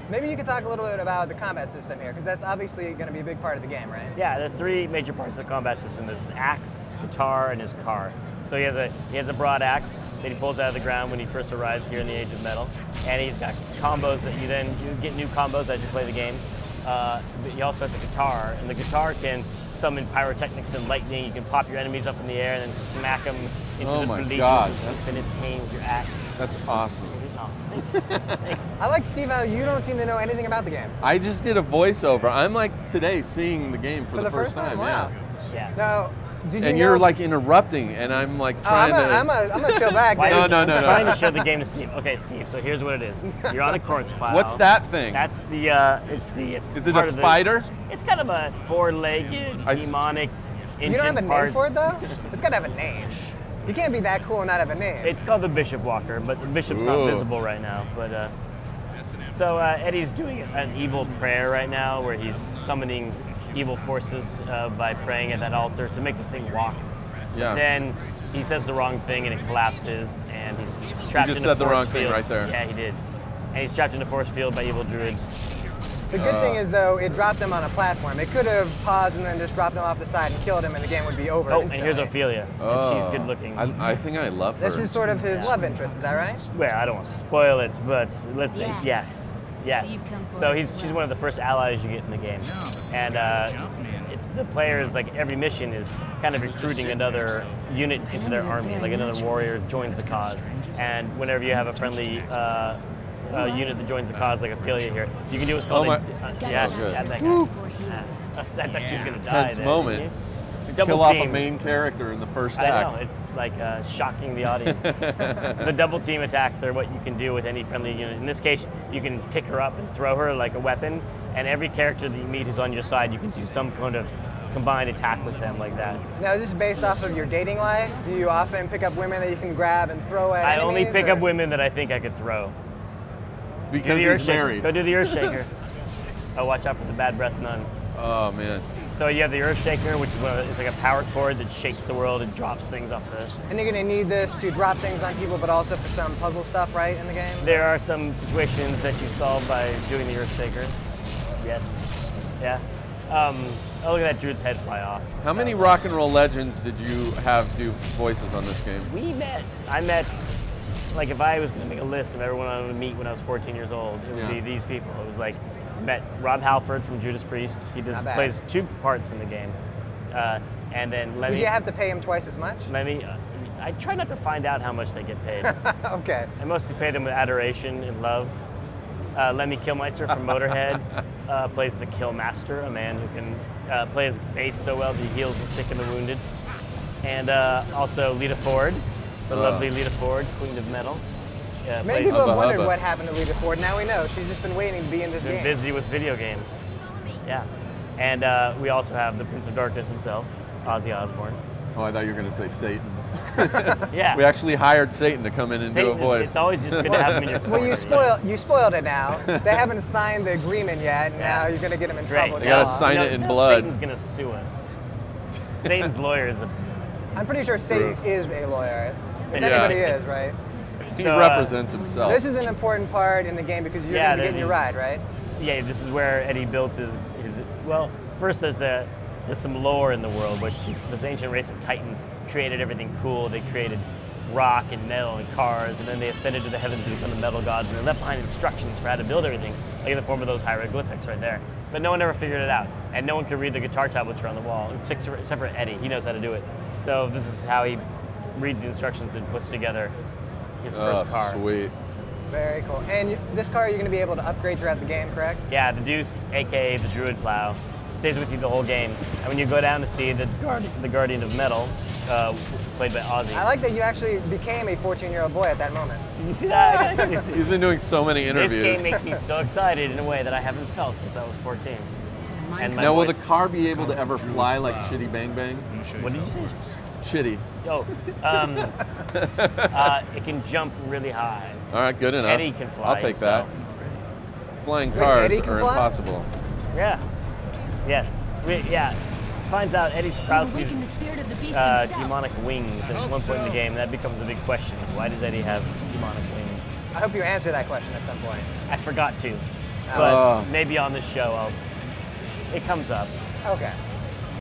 Maybe you could talk a little bit about the combat system here, because that's obviously going to be a big part of the game, right? Yeah, there are three major parts of the combat system. There's his axe, his guitar, and his car. So he has a broad axe that he pulls out of the ground when he first arrives here in the Age of Metal, and he's got combos that you get new combos as you play the game. But he also has a guitar, and the guitar can summon pyrotechnics and lightning. You can pop your enemies up in the air and then smack them into the bleeding with infinite pain with your axe. That's awesome. Thanks. I like, Steve, how you don't seem to know anything about the game. I just did a voiceover. I'm like today seeing the game for the first time. Wow. Yeah. Now, did you and know, you're like interrupting, and I'm like trying to. I'm gonna show back. No. man. I'm trying to show the game to Steve. Okay, Steve. So here's what it is. You're on a quartz pile. What's that thing? That's the. Is it a spider? It's kind of a four-legged demonic. You don't have a name for it though? It's gotta have a name. You can't be that cool and not have a name. It's called the Bishop Walker, but the Bishop's not visible right now. But so Eddie's doing an evil prayer right now, where he's summoning evil forces by praying at that altar to make the thing walk. Yeah. Then he says the wrong thing and it collapses, and he's trapped in a force field. You just said the wrong thing right there. Yeah, he did. And he's trapped in a force field by evil druids. The good thing is, though, it dropped him on a platform. It could have paused and then just dropped him off the side and killed him, and the game would be over instantly. And here's Ophelia. And she's good looking. I think I love her. This is sort of his love interest, is that right? Well, I don't want to spoil it, but yes. So she's one of the first allies you get in the game, and the players, like every mission is kind of recruiting another unit into their army, like another warrior joins the cause, and whenever you have a friendly unit that joins the cause, like Ophelia here, you can do what's called that guy. I thought she was gonna die. Tense moment. Kill off a main character in the first act. I know, it's like shocking the audience. The double team attacks are what you can do with any friendly unit. In this case, you can pick her up and throw her like a weapon, and every character that you meet who's on your side, you can do some kind of combined attack with them like that. Now, is this based off of your dating life? Do you often pick up women that you can grab and throw at enemies? I only pick up women that I think I could throw. Because he's married. Go do the Earth Shaker. Oh, watch out for the bad breath nun. Oh, man. So you have the Earth Shaker, which is it's like a power cord that shakes the world and drops things off this. And you're going to need this to drop things on people, but also for some puzzle stuff, right, in the game? There are some situations that you solve by doing the Earth Shaker. Yes. Yeah. Oh, look at that druid's head fly off. How many rock and roll legends did you have do voices on this game? I met, like if I was going to make a list of everyone I wanted to meet when I was 14 years old, it would be these people. It was like, met Rob Halford from Judas Priest. He plays 2 parts in the game. And then Lemmy. Did you have to pay him twice as much? Lemmy, I try not to find out how much they get paid. Okay. I mostly pay them with adoration and love. Lemmy Kilmeister from Motorhead plays the Killmaster, a man who can play his bass so well that he heals the sick and the wounded. And also Lita Ford, the lovely Lita Ford, Queen of Metal. Many people have wondered what happened to Lita Ford. Now we know. She's just been waiting to be in this game. Busy with video games. Yeah. And we also have the Prince of Darkness himself, Ozzy Osbourne. Oh, I thought you were going to say Satan. Yeah. We actually hired Satan to come in and do a voice. It's always just good to have him in your corner. Well, you spoiled it now. They haven't signed the agreement yet, and now you're going to get them in trouble. You got to sign it in blood. Satan's going to sue us. Satan's lawyer is I'm pretty sure Satan is a lawyer. If anybody is, right? He represents himself. This is an important part in the game because you're going to be getting your ride, right? Yeah, this is where Eddie built his well, first there's some lore in the world, which this ancient race of Titans created everything cool. They created rock and metal and cars, and then they ascended to the heavens to become the metal gods, and they left behind instructions for how to build everything, like in the form of those hieroglyphics right there. But no one ever figured it out, and no one could read the guitar tablature on the wall, except for Eddie. He knows how to do it. So this is how he reads the instructions and puts together his first car. Sweet. Very cool. And this car you're going to be able to upgrade throughout the game, correct? Yeah, the Deuce, aka the Druid Plow, stays with you the whole game. And when you go down to see the Guardian of Metal, played by Ozzy. I like that you actually became a 14-year-old boy at that moment. Did you see that? He's been doing so many interviews. This game makes me so excited in a way that I haven't felt since I was 14. And now, will the car be able to ever fly like Chitty Bang Bang? What did you say? Chitty. Oh, it can jump really high. All right, good enough. Eddie can fly. I'll take himself. that. Flying cars are impossible. Yeah. Yes. Yeah. Finds out Eddie sprouts these demonic wings at one point in the game. That becomes a big question. Why does Eddie have demonic wings? I hope you answer that question at some point. I forgot to. but maybe on the show it comes up. Okay.